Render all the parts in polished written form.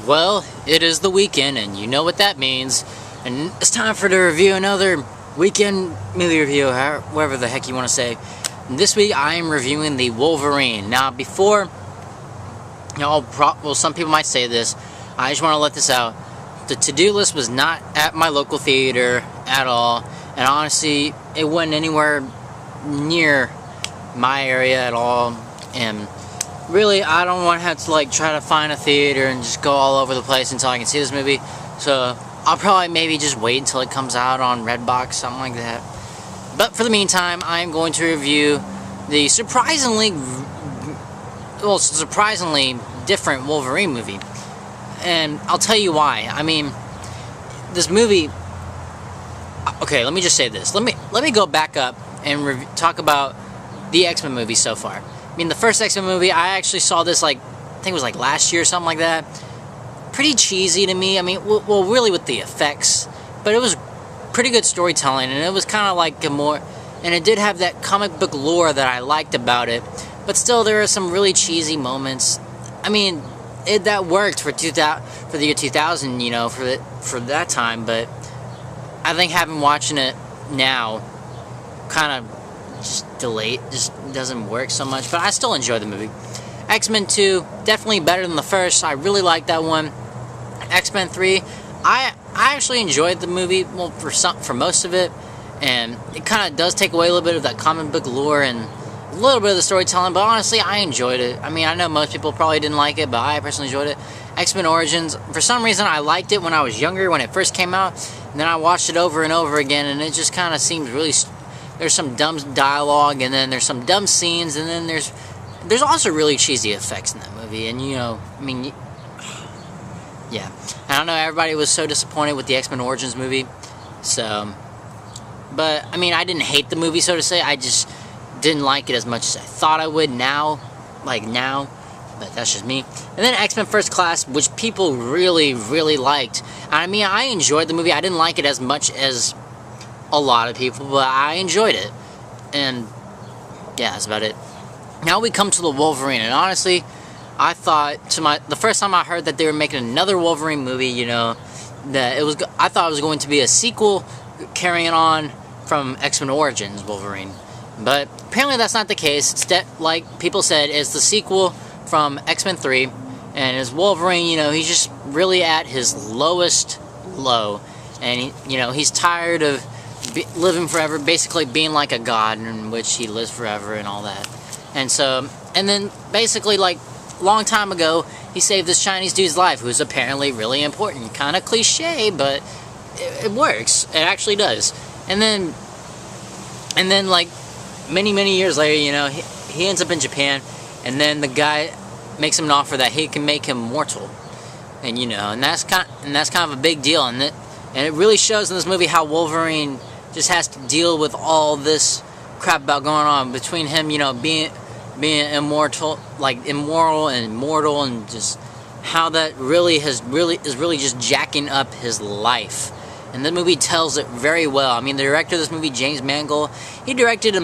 Well, it is the weekend, and you know what that means. And it's time for to review another weekend movie review, whatever the heck you want to say. And this week, I am reviewing the Wolverine. Now, before, well, some people might say this. I just want to let this out. The to-do list was not at my local theater at all, and honestly, it wasn't anywhere near my area at all. And really, I don't want to have to try to find a theater and just go all over the place until I can see this movie. So I'll probably maybe just wait until it comes out on Redbox, something like that. But for the meantime, I'm going to review the surprisingly different Wolverine movie. And I'll tell you why. I mean, this movie... Okay, let me just say this. Let me go back up and talk about the X-Men movie so far. I mean, the first X-Men movie, I actually saw this, I think it was last year or something like that. Pretty cheesy to me. I mean, well, really with the effects. But it was pretty good storytelling, and it was kind of like a more... And it did have that comic book lore that I liked about it. But still, there are some really cheesy moments. I mean, that worked for the year 2000, you know, for that time. But I think watching it now kind of just doesn't work so much, but I still enjoy the movie. X-Men 2, definitely better than the first. I really like that one. X-Men 3, I actually enjoyed the movie, well, for most of it, and it kind of does take away a little bit of that comic book lore and a little bit of the storytelling, but honestly, I enjoyed it. I mean, I know most people probably didn't like it, but I personally enjoyed it. X-Men Origins, for some reason, I liked it when I was younger, when it first came out, and then I watched it over and over again, and it just kind of seems really... There's some dumb dialogue, and then there's some dumb scenes, and then there's also really cheesy effects in that movie. And you know, I mean, yeah, I don't know. Everybody was so disappointed with the X-Men Origins movie, so. But I mean, I didn't hate the movie, so to say. I just didn't like it as much as I thought I would now. But that's just me. And then X-Men First Class, which people really, really liked. I mean, I enjoyed the movie. I didn't like it as much as a lot of people, but I enjoyed it. And yeah, that's about it. Now we come to the Wolverine, and honestly, I thought the first time I heard that they were making another Wolverine movie, you know, I thought it was going to be a sequel carrying on from X-Men Origins Wolverine. But apparently that's not the case. It's like people said, it's the sequel from X-Men 3, and as Wolverine, you know, he's just really at his lowest low, and he's tired of living forever, basically being like a god in which he lives forever and all that. And then basically, long time ago, he saved this Chinese dude's life, who's apparently really important. Kind of cliche, but it works. It actually does. And then many years later, you know, he ends up in Japan, and then the guy makes him an offer that he can make him mortal. And you know, and that's kind of a big deal, and it really shows in this movie how Wolverine just has to deal with all this crap about going on between him, you know, being immortal, immoral and immortal, and just how that is really just jacking up his life. And the movie tells it very well. I mean, the director of this movie, James Mangold, he directed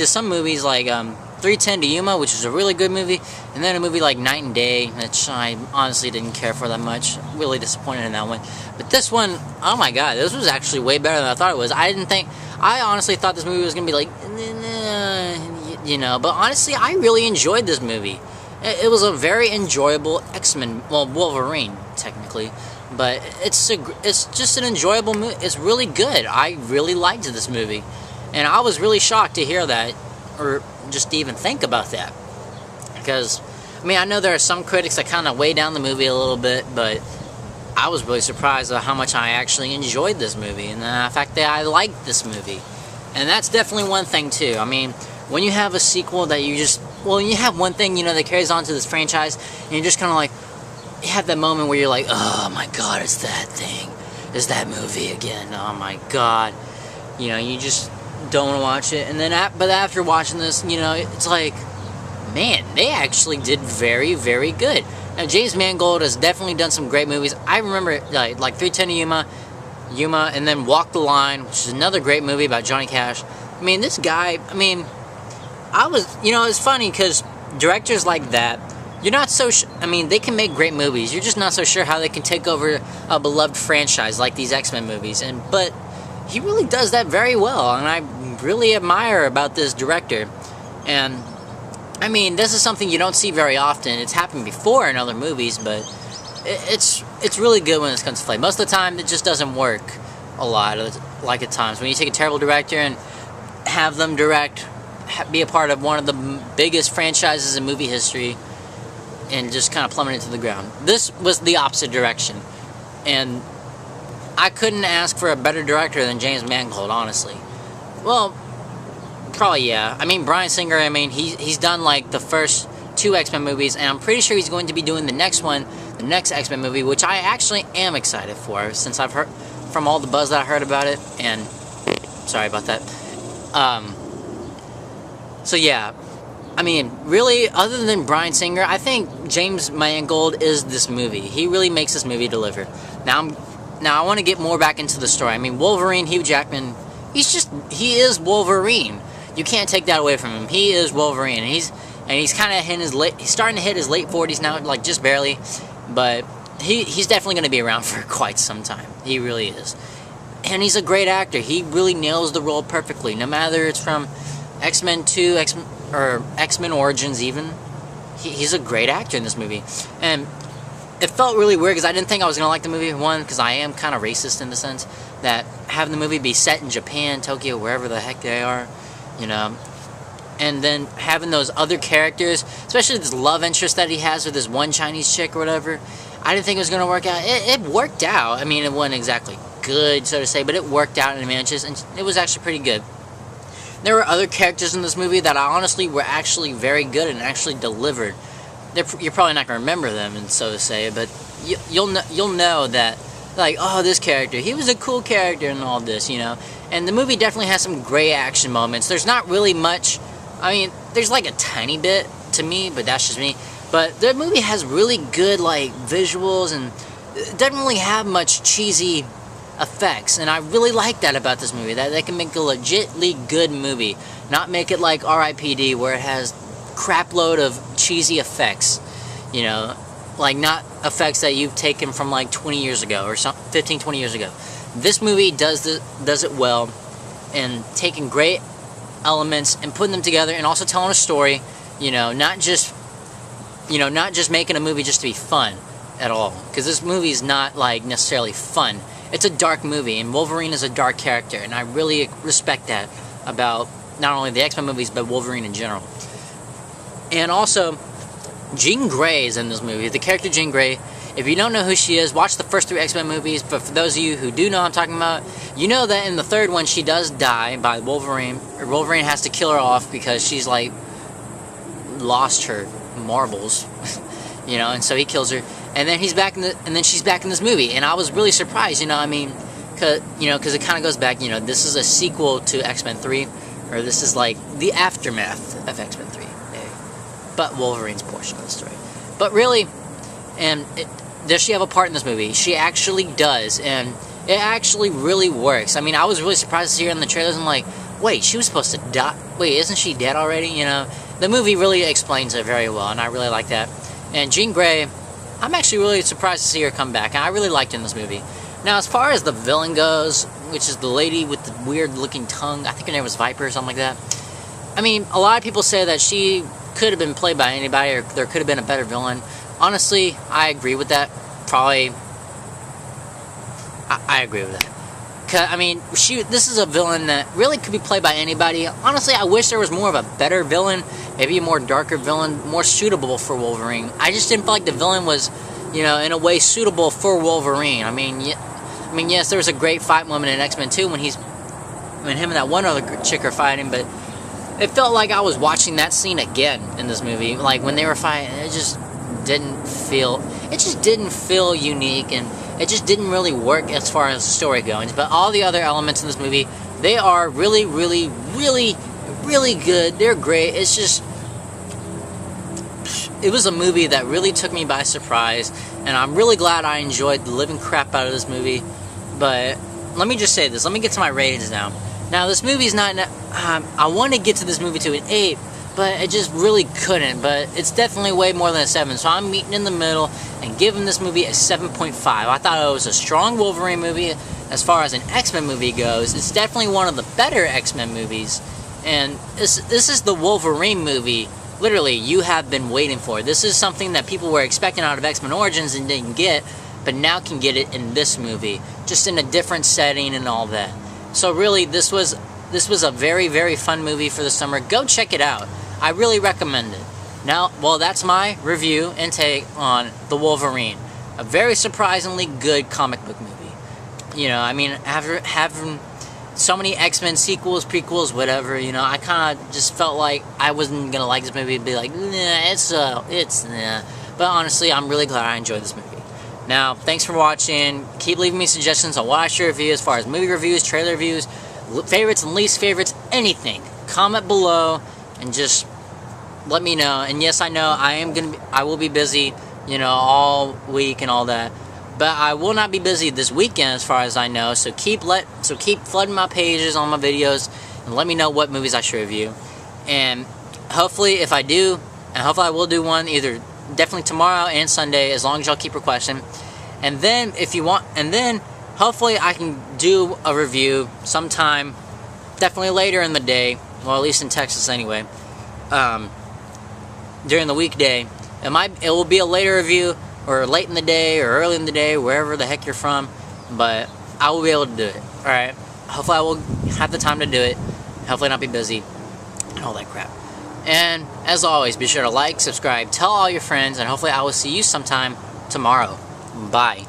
some movies like 3:10 to Yuma, which is a really good movie, and then a movie like Night and Day, which I honestly didn't care for that much. Really disappointed in that one. But this one, oh my god, this was actually way better than I thought it was. I honestly thought this movie was going to be you know, but honestly, I really enjoyed this movie. It was a very enjoyable X-Men, well, Wolverine, technically, but it's just an enjoyable movie. It's really good. I really liked this movie, and I was really shocked to hear that, or just to even think about that, because, I mean, I know there are some critics that kind of weigh down the movie a little bit, but I was really surprised at how much I actually enjoyed this movie, and the fact that I liked this movie. And that's definitely one thing, too. I mean, when you have a sequel that you have one thing, you know, that carries on to this franchise, and you're just kind of you have that moment where you're like, oh my god, it's that thing. It's that movie again. Oh my god. You know, you just don't want to watch it. And then, but after watching this, you know, it's like, man, they actually did very, very good. Now, James Mangold has definitely done some great movies. I remember, like 3:10 to Yuma, and then Walk the Line, which is another great movie about Johnny Cash. I mean, this guy, I mean, it's funny because directors like that you're not so I mean, they can make great movies. You're just not so sure how they can take over a beloved franchise like these X-Men movies. But he really does that very well, and I really admire about this director. And I mean, this is something you don't see very often. It's happened before in other movies, but it's really good when it comes to play. Most of the time, it just doesn't work a lot, like at times. When you take a terrible director and have them be a part of one of the biggest franchises in movie history, and just kind of plummet into the ground. This was the opposite direction, and I couldn't ask for a better director than James Mangold, honestly. Well, probably yeah. I mean, Bryan Singer, I mean, he's done like the first 2 X-Men movies, and I'm pretty sure he's going to be doing the next one, the next X-Men movie, which I actually am excited for, since I've heard from all the buzz that I heard about it, and sorry about that. So yeah. I mean, really, other than Bryan Singer, I think James Mangold is this movie. He really makes this movie deliver. Now I want to get more back into the story. I mean, Wolverine, Hugh Jackman, he is Wolverine. You can't take that away from him. He is Wolverine, and he's kind of he's starting to hit his late 40s now, like just barely, but he's definitely going to be around for quite some time. He really is, and he's a great actor. He really nails the role perfectly. No matter it's from X-Men 2, X-Men Origins even, he's a great actor in this movie. And it felt really weird because I didn't think I was going to like the movie. One, because I am kind of racist in the sense that having the movie be set in Japan, Tokyo, wherever the heck they are, you know, and then having those other characters, especially this love interest that he has with this one Chinese chick or whatever, I didn't think it was going to work out. It worked out. I mean, it wasn't exactly good, so to say, but it worked out in matches, and it was actually pretty good. There were other characters in this movie that I honestly were actually very good and actually delivered. You're probably not going to remember them, and so to say, but you'll know that, like, oh, this character, he was a cool character and all this, you know. And the movie definitely has some great action moments. There's not really much. I mean, there's like a tiny bit to me, but that's just me. But the movie has really good, like, visuals, and it doesn't really have much cheesy effects, and I really like that about this movie, that they can make a legitly good movie, not make it like R.I.P.D. where it has crap load of cheesy effects, you know, like not effects that you've taken from like 20 years ago or 15, 20 years ago. This movie does it well, and taking great elements and putting them together, and also telling a story, you know, not just making a movie just to be fun at all, because this movie is not like necessarily fun. It's a dark movie, and Wolverine is a dark character, and I really respect that about not only the X-Men movies, but Wolverine in general. And also, Jean Grey is in this movie. The character Jean Grey, if you don't know who she is, watch the first 3 X-Men movies, but for those of you who do know what I'm talking about, you know that in the 3rd one, she does die by Wolverine, or Wolverine has to kill her off because she's, like, lost her marbles, you know, and so he kills her. And then she's back in this movie, and I was really surprised, you know, I mean, because it kind of goes back, you know, this is a sequel to X-Men 3, or this is like the aftermath of X-Men 3, but Wolverine's portion of the story. But really, does she have a part in this movie? She actually does, and it actually really works. I mean, I was really surprised to see her in the trailers. I'm like, wait, she was supposed to die? Wait, isn't she dead already? You know, the movie really explains it very well, and I really like that. And Jean Grey, I'm actually really surprised to see her come back, and I really liked her in this movie. Now, as far as the villain goes, which is the lady with the weird-looking tongue, I think her name was Viper or something like that. I mean, a lot of people say that she could have been played by anybody, or there could have been a better villain. Honestly, I agree with that. Probably, I agree with that. I mean, this is a villain that really could be played by anybody. Honestly, I wish there was more of a better villain, maybe a more darker villain, more suitable for Wolverine. I just didn't feel like the villain was, you know, in a way suitable for Wolverine. I mean, yes, there was a great fight moment in X-Men 2 when him and that one other chick are fighting, but it felt like I was watching that scene again in this movie. Like, when they were fighting, it just didn't feel unique, and it just didn't really work as far as the story goes. But all the other elements in this movie, they are really, really, really, really good. They're great. It's just, it was a movie that really took me by surprise, and I'm really glad I enjoyed the living crap out of this movie. But let me just say this. Let me get to my ratings now. Now, this movie's not, I want to get to this movie to an 8, but it just really couldn't. But it's definitely way more than a 7, so I'm meeting in the middle and giving this movie a 7.5. I thought it was a strong Wolverine movie. As far as an X-Men movie goes, it's definitely one of the better X-Men movies, and this is the Wolverine movie literally you have been waiting for. This is something that people were expecting out of X-Men Origins and didn't get, but now can get it in this movie, just in a different setting and all that. So really, this was a very, very fun movie for the summer. Go check it out. I really recommend it. Now, well, that's my review and take on The Wolverine. A very surprisingly good comic book movie. You know, I mean, after having so many X-Men sequels, prequels, whatever, you know, I kind of just felt like I wasn't going to like this movie and be like, nah, it's nah. But honestly, I'm really glad I enjoyed this movie. Now, thanks for watching. Keep leaving me suggestions on what I should review as far as movie reviews, trailer reviews, favorites and least favorites, anything. Comment below and just let me know. And yes, I know I will be busy, you know, all week and all that. But I will not be busy this weekend as far as I know, so keep flooding my pages on my videos and let me know what movies I should review. And hopefully if I do, and hopefully I will do one either definitely tomorrow and Sunday, as long as y'all keep requesting. And then if you want, and then hopefully I can do a review sometime definitely later in the day, well, at least in Texas anyway, during the weekday. It will be a later review, or late in the day, or early in the day, wherever the heck you're from, but I will be able to do it, alright? Hopefully I will have the time to do it, hopefully not be busy, and all that crap. And, as always, be sure to like, subscribe, tell all your friends, and hopefully I will see you sometime tomorrow. Bye.